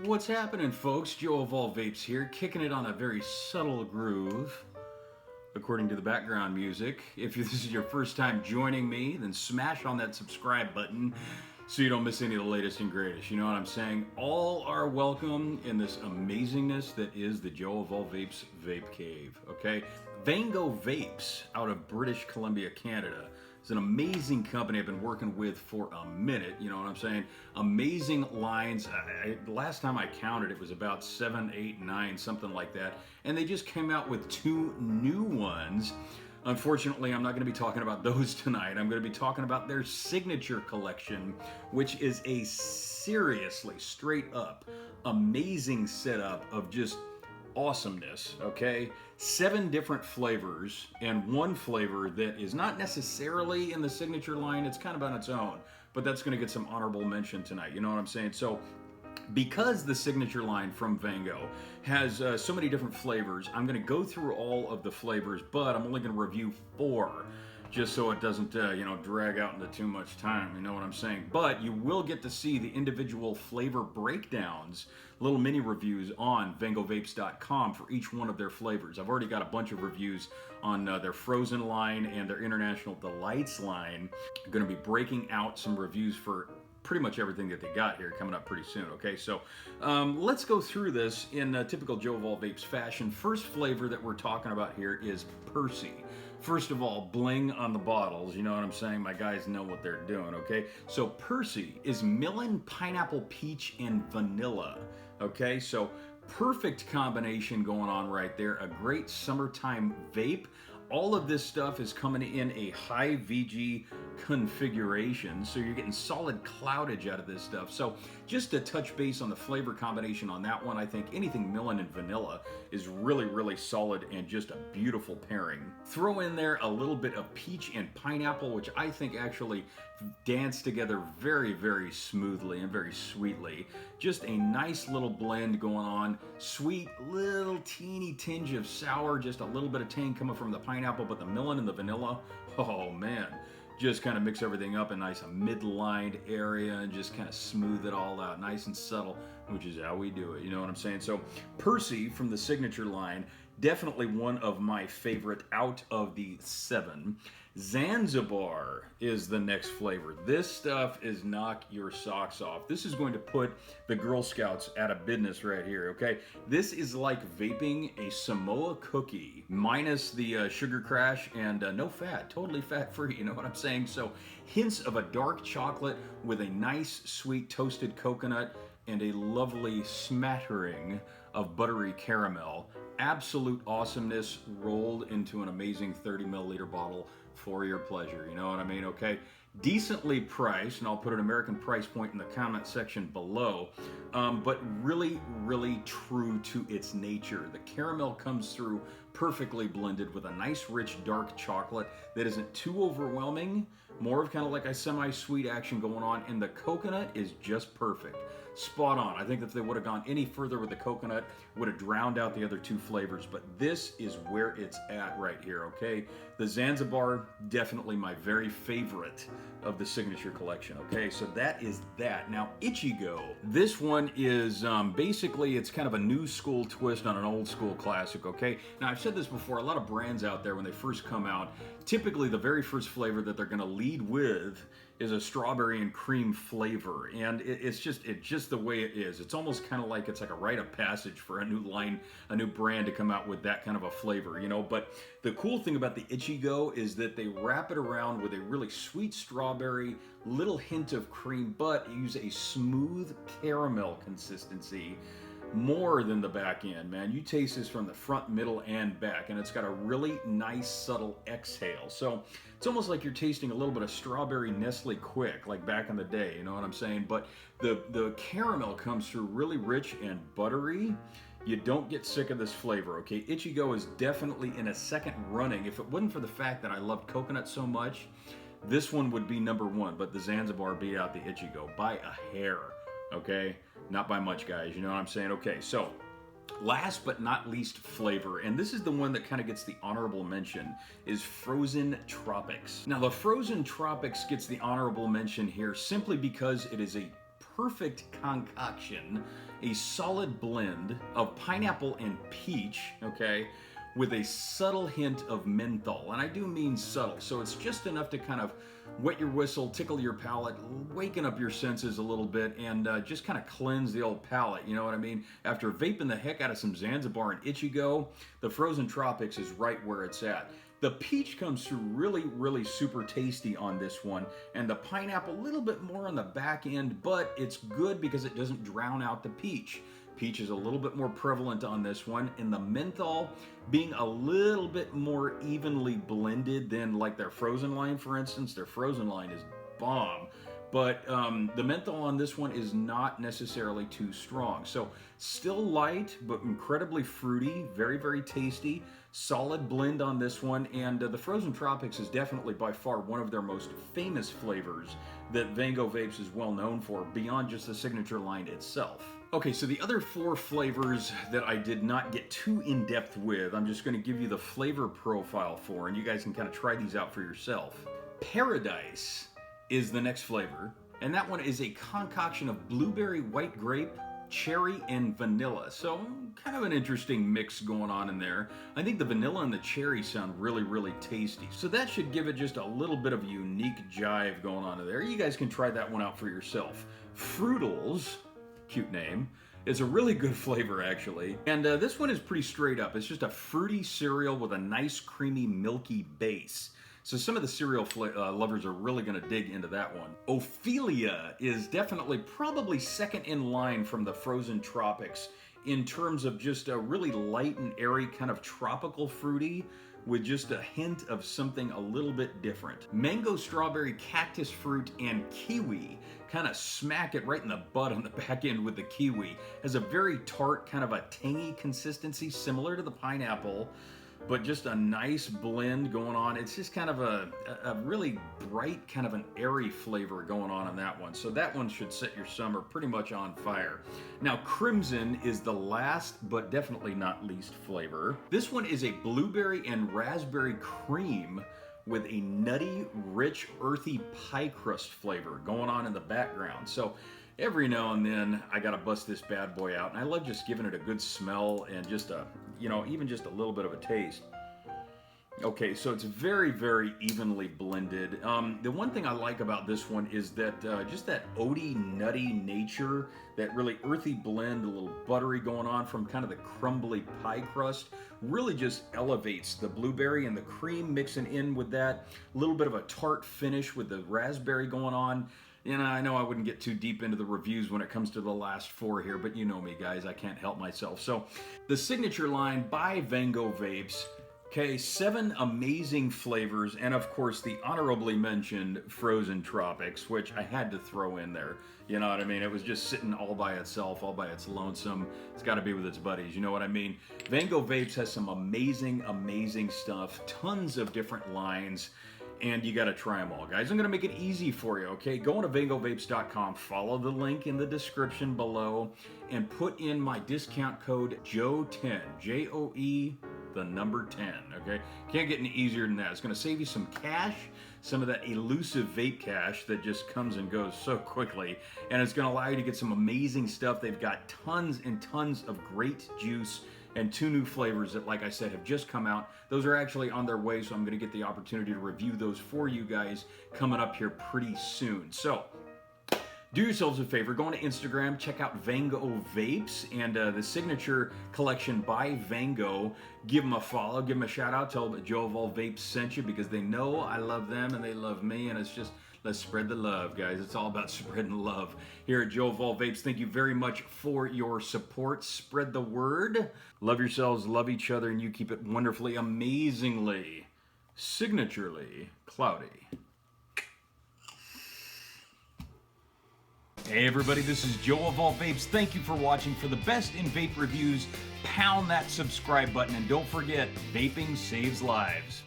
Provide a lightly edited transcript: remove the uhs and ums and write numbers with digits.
What's happening, folks? Joe of All Vapes here, kicking it on a very subtle groove, according to the background music. If this is your first time joining me, then smash on that subscribe button so you don't miss any of the latest and greatest. You know what I'm saying? All are welcome in this amazingness that is the Joe of All Vapes Vape Cave, okay? Vango Vapes out of British Columbia, Canada. It's an amazing company I've been working with for a minute, you know what I'm saying? Amazing lines. Last time I counted, it was about 7, 8, 9, something like that. And they just came out with 2 new ones. Unfortunately, I'm not going to be talking about those tonight. I'm going to be talking about their signature collection, which is a seriously straight up amazing setup of just awesomeness, okay? 7 different flavors and 1 flavor that is not necessarily in the signature line. It's kind of on its own, but that's going to get some honorable mention tonight. You know what I'm saying? So because the signature line from Vango has so many different flavors, I'm going to go through all of the flavors, but I'm only going to review 4 just so it doesn't, drag out into too much time, you know what I'm saying? But you will get to see the individual flavor breakdowns, little mini reviews on vangovapes.com for each one of their flavors. I've already got a bunch of reviews on their Frozen line and their International Delights line. I'm going to be breaking out some reviews for pretty much everything that they got here coming up pretty soon, okay? So let's go through this in typical Joe of All Vapes fashion. First flavor that we're talking about here is Percy. First of all, bling on the bottles, you know what I'm saying? My guys know what they're doing, okay? So Percy is melon, pineapple, peach, and vanilla, okay? So perfect combination going on right there. A great summertime vape. All of this stuff is coming in a high VG configuration, so you're getting solid cloudage out of this stuff. So just to touch base on the flavor combination on that one, I think anything melon and vanilla is really, really solid and just a beautiful pairing. Throw in there a little bit of peach and pineapple, which I think actually dance together very, very smoothly and very sweetly. Just a nice little blend going on. Sweet, little teeny tinge of sour, just a little bit of tang coming from the pineapple, but the melon and the vanilla, oh man, just kind of mix everything up in nice a mid-lined area and just kind of smooth it all out, nice and subtle, which is how we do it, you know what I'm saying? So Percy from the signature line, definitely one of my favorite out of the 7. Zanzibar is the next flavor. This stuff is knock your socks off. This is going to put the Girl Scouts out of business right here, okay? This is like vaping a Samoa cookie, minus the sugar crash and no fat, totally fat-free, you know what I'm saying? So hints of a dark chocolate with a nice sweet toasted coconut and a lovely smattering of buttery caramel. Absolute awesomeness rolled into an amazing 30 milliliter bottle for your pleasure. You know what I mean? Okay. Decently priced, and I'll put an American price point in the comment section below, but really, really true to its nature. The caramel comes through perfectly blended with a nice, rich, dark chocolate that isn't too overwhelming, more of kind of like a semi-sweet action going on, and the coconut is just perfect. Spot on. I think that if they would have gone any further with the coconut, would have drowned out the other 2 flavors, but this is where it's at right here, okay? The Zanzibar, definitely my very favorite of the signature collection, okay? So that is that. Now, Ichigo. This one is basically, it's kind of a new school twist on an old school classic, okay? Now, I've said this before, a lot of brands out there, when they first come out, typically the very first flavor that they're gonna lead with is a strawberry and cream flavor, and it's just the way it is. It's almost kind of like it's like a rite of passage for a new line, a new brand to come out with that kind of a flavor, you know. But the cool thing about the Ichigo is that they wrap it around with a really sweet strawberry, little hint of cream, but use a smooth caramel consistency more than the back end, man. You taste this from the front, middle, and back, and it's got a really nice, subtle exhale. So it's almost like you're tasting a little bit of strawberry Nestle Quick, like back in the day, you know what I'm saying? But the caramel comes through really rich and buttery. You don't get sick of this flavor, okay? Ichigo is definitely in a second running. If it wasn't for the fact that I loved coconut so much, this one would be number 1, but the Zanzibar beat out the Ichigo by a hair, okay? Not by much, guys, you know what I'm saying? Okay, so last but not least flavor, and this is the one that kind of gets the honorable mention, is Frozen Tropics. Now, the Frozen Tropics gets the honorable mention here simply because it is a perfect concoction, a solid blend of pineapple and peach, okay, with a subtle hint of menthol. And I do mean subtle, so it's just enough to kind of wet your whistle, tickle your palate, waken up your senses a little bit, and just kind of cleanse the old palate, you know what I mean? After vaping the heck out of some Zanzibar and Ichigo, the frozen Tropics is right where it's at. The peach comes through really, really super tasty on this one, and the pineapple a little bit more on the back end, but it's good because it doesn't drown out the peach. Peach is a little bit more prevalent on this one, and the menthol being a little bit more evenly blended than like their frozen line, for instance. Their frozen line is bomb, but the menthol on this one is not necessarily too strong. So still light, but incredibly fruity, very, very tasty. Solid blend on this one, and the Frozen Tropics is definitely by far one of their most famous flavors that Vango Vapes is well known for, beyond just the signature line itself. Okay, so the other 4 flavors that I did not get too in-depth with, I'm just going to give you the flavor profile for, and you guys can kind of try these out for yourself. Paradise is the next flavor, and that one is a concoction of blueberry, white grape, cherry, and vanilla. So kind of an interesting mix going on in there. I think the vanilla and the cherry sound really, really tasty. So that should give it just a little bit of a unique jive going on in there. You guys can try that one out for yourself. Fruitles, cute name, is a really good flavor actually. And this one is pretty straight up. It's just a fruity cereal with a nice creamy milky base. So some of the cereal lovers are really going to dig into that one. Ophelia is definitely probably second in line from the Frozen Tropics in terms of just a really light and airy kind of tropical fruity with just a hint of something a little bit different. Mango, strawberry, cactus fruit, and kiwi kind of smack it right in the butt on the back end with the kiwi. Has a very tart, kind of a tangy consistency similar to the pineapple, but just a nice blend going on. It's just kind of a really bright, kind of an airy flavor going on that one. So that one should set your summer pretty much on fire. Now, Crimson is the last, but definitely not least flavor. This one is a blueberry and raspberry cream with a nutty, rich, earthy pie crust flavor going on in the background. So every now and then I gotta bust this bad boy out, and I love just giving it a good smell and just a, you know, even just a little bit of a taste. Okay, so it's very, very evenly blended. The one thing I like about this one is that just that oaty, nutty nature, that really earthy blend, a little buttery going on from kind of the crumbly pie crust, really just elevates the blueberry and the cream mixing in with that. A little bit of a tart finish with the raspberry going on. And I know I wouldn't get too deep into the reviews when it comes to the last 4 here, but you know me, guys, I can't help myself. So the signature line by Vango Vapes, okay, 7 amazing flavors, and of course the honorably mentioned Frozen Tropics, which I had to throw in there. You know what I mean? It was just sitting all by itself, all by its lonesome. It's got to be with its buddies. You know what I mean? Vango Vapes has some amazing, amazing stuff. Tons of different lines. And you got to try them all, guys. I'm going to make it easy for you, okay? Go on to vangovapes.com, follow the link in the description below, and put in my discount code JOE10, J-O-E, the number 10, okay? Can't get any easier than that. It's going to save you some cash, some of that elusive vape cash that just comes and goes so quickly, and it's going to allow you to get some amazing stuff. They've got tons and tons of great juice, and 2 new flavors that, like I said, have just come out. Those are actually on their way, so I'm going to get the opportunity to review those for you guys coming up here pretty soon. So, do yourselves a favor, go on to Instagram, check out Vango Vapes and the signature collection by Vango. Give them a follow, give them a shout out, tell them that Joe of All Vapes sent you, because they know I love them and they love me, and it's just, let's spread the love, guys. It's all about spreading love here at Joe of All Vapes. Thank you very much for your support. Spread the word. Love yourselves, love each other, and you keep it wonderfully, amazingly, signaturely cloudy. Hey everybody, this is Joe of All Vapes. Thank you for watching. For the best in vape reviews, pound that subscribe button, and don't forget, vaping saves lives.